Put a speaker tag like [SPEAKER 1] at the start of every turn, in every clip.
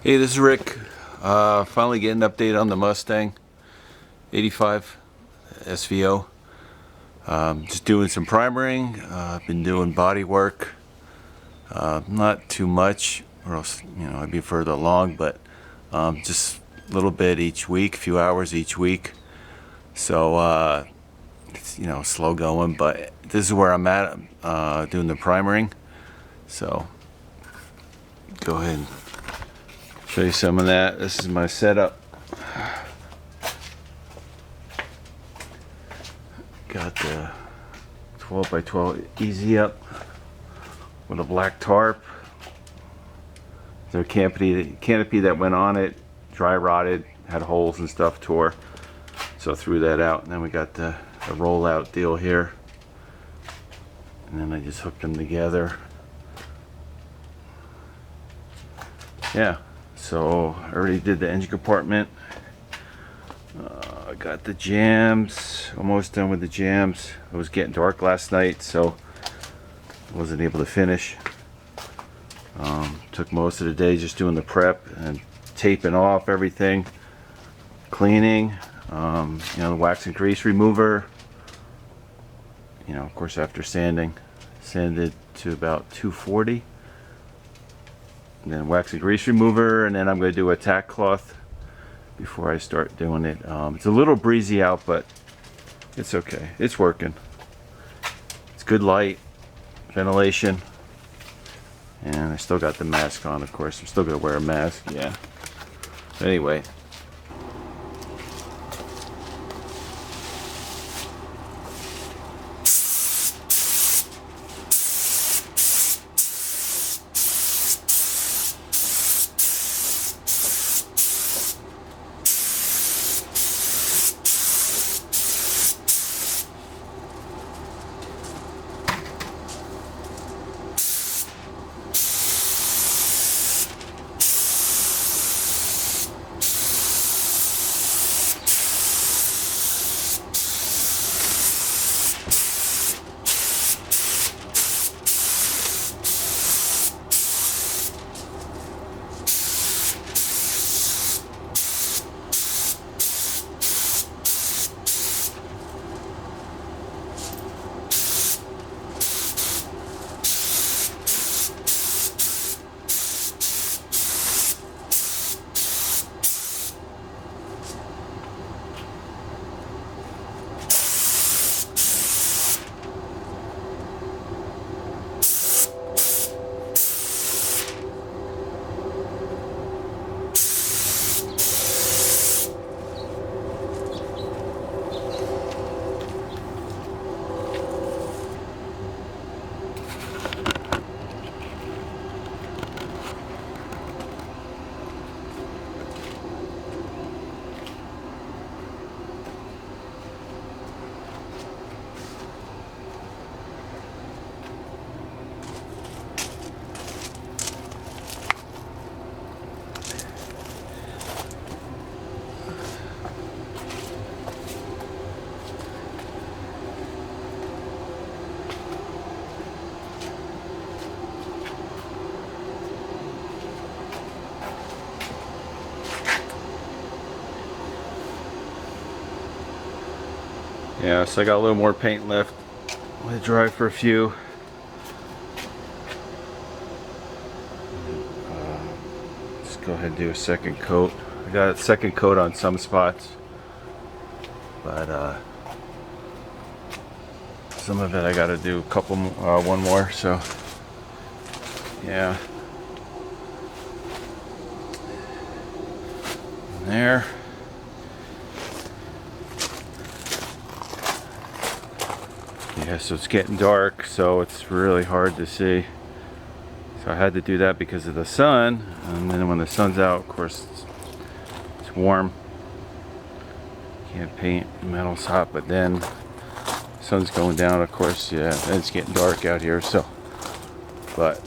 [SPEAKER 1] Hey, this is Rick. Finally getting an update on the Mustang 85 SVO. Just doing some primering. Been doing body work. Not too much, or else I'd be further along, but just a little bit each week, a few hours each week. So it's slow going, but this is where I'm at doing the primering. So go ahead and show you some of that. This is my setup. Got the 12 by 12 easy up with a black tarp. Their canopy that went on it dry rotted, had holes and stuff, tore, so I threw that out. And then we got the rollout deal here, and then I just hooked them together. Yeah, so I already did the engine compartment. I got the jams, almost done with the jams. It was getting dark last night, so I wasn't able to finish. Took most of the day just doing the prep and taping off everything, cleaning, the wax and grease remover. Of course, after sanded to about 240. And then wax and grease remover, and then I'm going to do a tack cloth before I start doing it. It's a little breezy out, but it's okay. It's working. It's good light, ventilation, and I still got the mask on, of course. I'm still going to wear a mask, yeah. But anyway. Yeah, so I got a little more paint left. Let it dry for a few. Just go ahead and do a second coat. I got a second coat on some spots, but some of it I got to do a couple, one more. So yeah, there. Yeah, so it's getting dark, so it's really hard to see. So I had to do that because of the sun, and then when the sun's out, of course, it's warm. Can't paint, metal's hot, but then the sun's going down, of course, yeah, and it's getting dark out here, so. But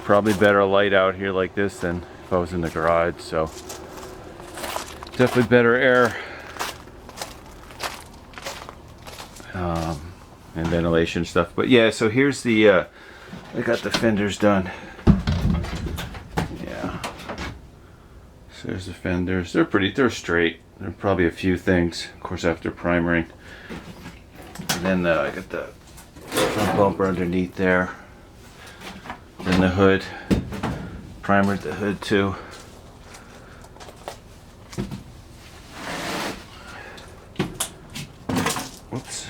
[SPEAKER 1] probably better light out here like this than if I was in the garage, so. Definitely better air. And ventilation stuff. But yeah, so here's the I got the fenders done. Yeah, So there's the fenders. They're straight. There are probably a few things, of course, after primering. And then I got the front bumper underneath there. Then the hood. Primered the hood too. Whoops.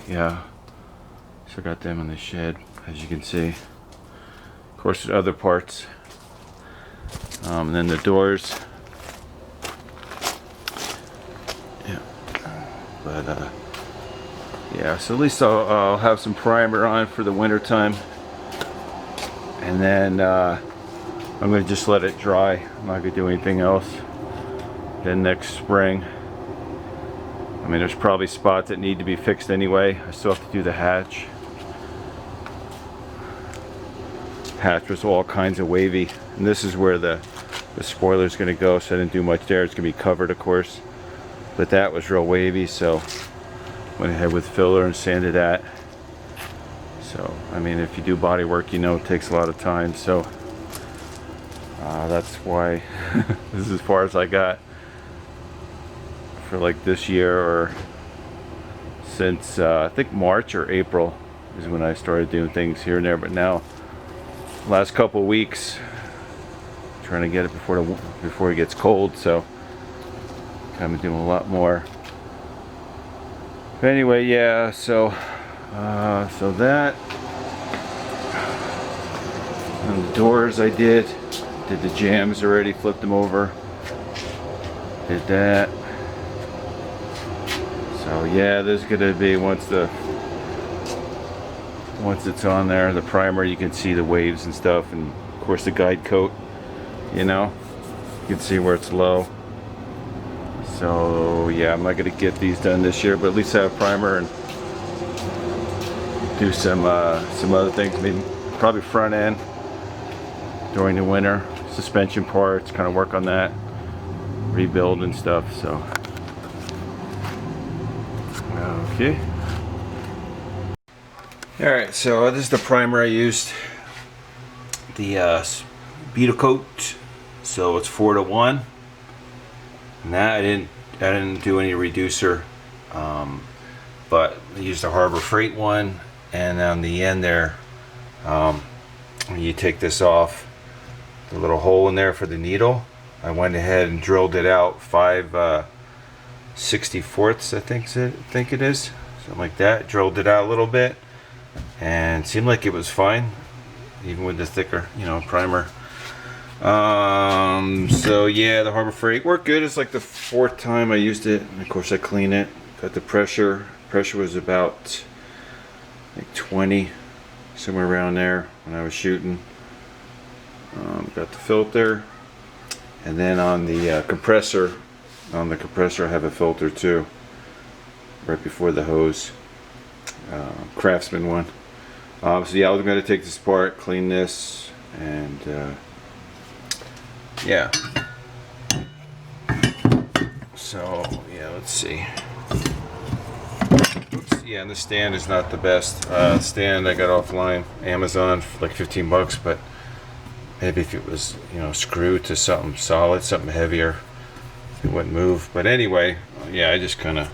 [SPEAKER 1] Yeah. So got them in the shed, as you can see. Of course, other parts. And then the doors. Yeah. But yeah. So at least I'll have some primer on for the winter time. And then I'm going to just let it dry. I'm not going to do anything else. Then next spring, I mean, there's probably spots that need to be fixed anyway. I still have to do the hatch. Hatch was all kinds of wavy. And this is where the spoiler's going to go, so I didn't do much there. It's going to be covered, of course. But that was real wavy, so went ahead with filler and sanded that. So, I mean, if you do body work, you know it takes a lot of time. So, that's why this is as far as I got for like this year, or since I think March or April is when I started doing things here and there. But now, last couple of weeks, trying to get it before it gets cold. So, kind of doing a lot more. But anyway, yeah. So that, and the doors I did the jambs already, flipped them over, did that. So yeah, there's gonna be, once it's on there, the primer, you can see the waves and stuff, and of course the guide coat, you know, you can see where it's low. So yeah, I'm not gonna get these done this year, but at least have primer and do some other things. Maybe probably front end during the winter, suspension parts, kind of work on that, rebuild and stuff. So okay. All right, so this is the primer I used, the Beetle Coat. So it's 4:1. And that I didn't do any reducer, but I used the Harbor Freight one. And on the end there, when you take this off, the little hole in there for the needle, I went ahead and drilled it out 5/64ths, I think it is, something like that. Drilled it out a little bit, and it seemed like it was fine, even with the thicker, you know, primer. So yeah, the Harbor Freight worked good. It's like the 4th time I used it, and of course I clean it. Got the pressure was about like 20, somewhere around there when I was shooting. Got the filter, and then on the compressor, I have a filter too, right before the hose, Craftsman one. So yeah, I was going to take this apart, clean this, and yeah. So yeah, let's see. Oops, yeah, and the stand is not the best. Stand I got offline, Amazon, for like $15, but maybe if it was, you know, screwed to something solid, something heavier, it wouldn't move. But anyway, yeah, I just kind of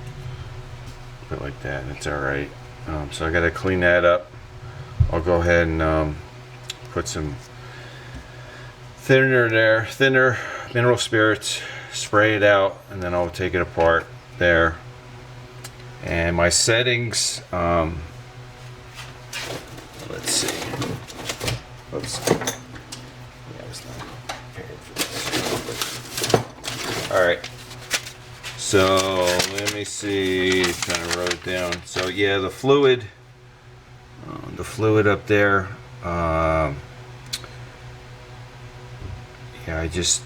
[SPEAKER 1] put it like that, and it's all right. So I got to clean that up. I'll go ahead and put some thinner there, mineral spirits, spray it out, and then I'll take it apart there. And my settings, let's see. Oops. Yeah, I was not prepared for this. All right. So let me see. Kind of wrote it down. So yeah, the fluid up there. Yeah, I just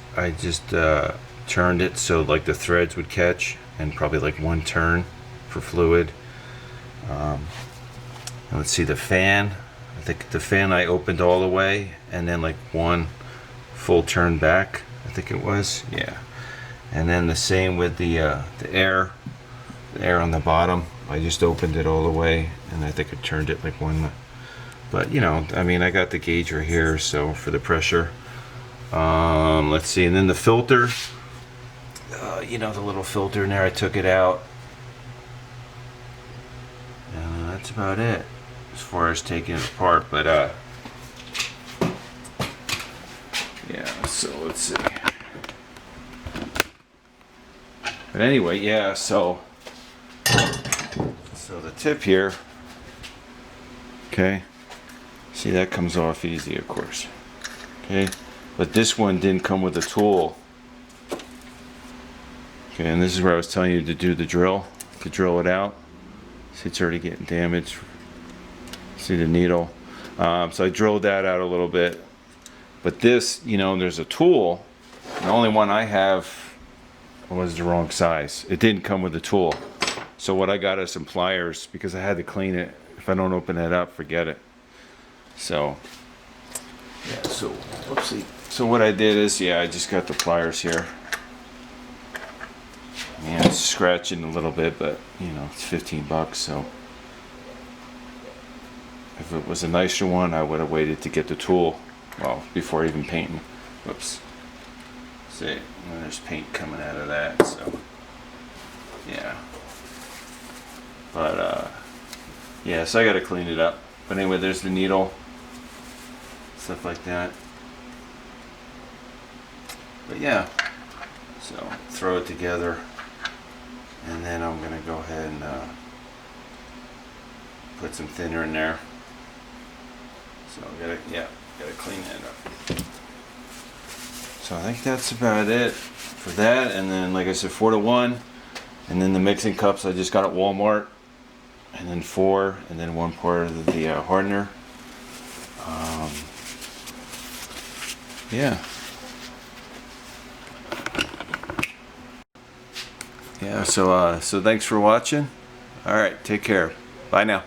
[SPEAKER 1] turned it so like the threads would catch, and probably like 1 turn for fluid. Let's see, the fan. I think the fan I opened all the way, and then like 1 full turn back, I think it was. Yeah. And then the same with the air on the bottom. I just opened it all the way, and I think I turned it like 1. But you know, I mean, I got the gauge right here, so for the pressure. Let's see, and then the filter, you know, the little filter in there, I took it out. And that's about it as far as taking it apart. But yeah, so let's see. But anyway, yeah, so the tip here, okay, see, that comes off easy, of course, okay, but this one didn't come with a tool. Okay, and this is where I was telling you to do the drill, to drill it out. See, it's already getting damaged. See the needle. So I drilled that out a little bit. But this, you know, there's a tool. The only one I have was the wrong size. It didn't come with a tool. So what I got is some pliers because I had to clean it. If I don't open it up, forget it. So, yeah, so, whoopsie. So what I did is, yeah, I just got the pliers here. Yeah, it's scratching a little bit, but you know, it's 15 bucks, so if it was a nicer one, I would have waited to get the tool, well, before even painting. Whoops. See, and there's paint coming out of that, so yeah. But yeah, so I gotta clean it up. But anyway, there's the needle, stuff like that. But yeah, so throw it together. And then I'm going to go ahead and put some thinner in there. So gotta clean that up. So I think that's about it for that. And then, like I said, 4 to 1. And then the mixing cups I just got at Walmart. And then 4, and then 1 part of the hardener. Yeah. Yeah, so thanks for watching. All right, take care. Bye now.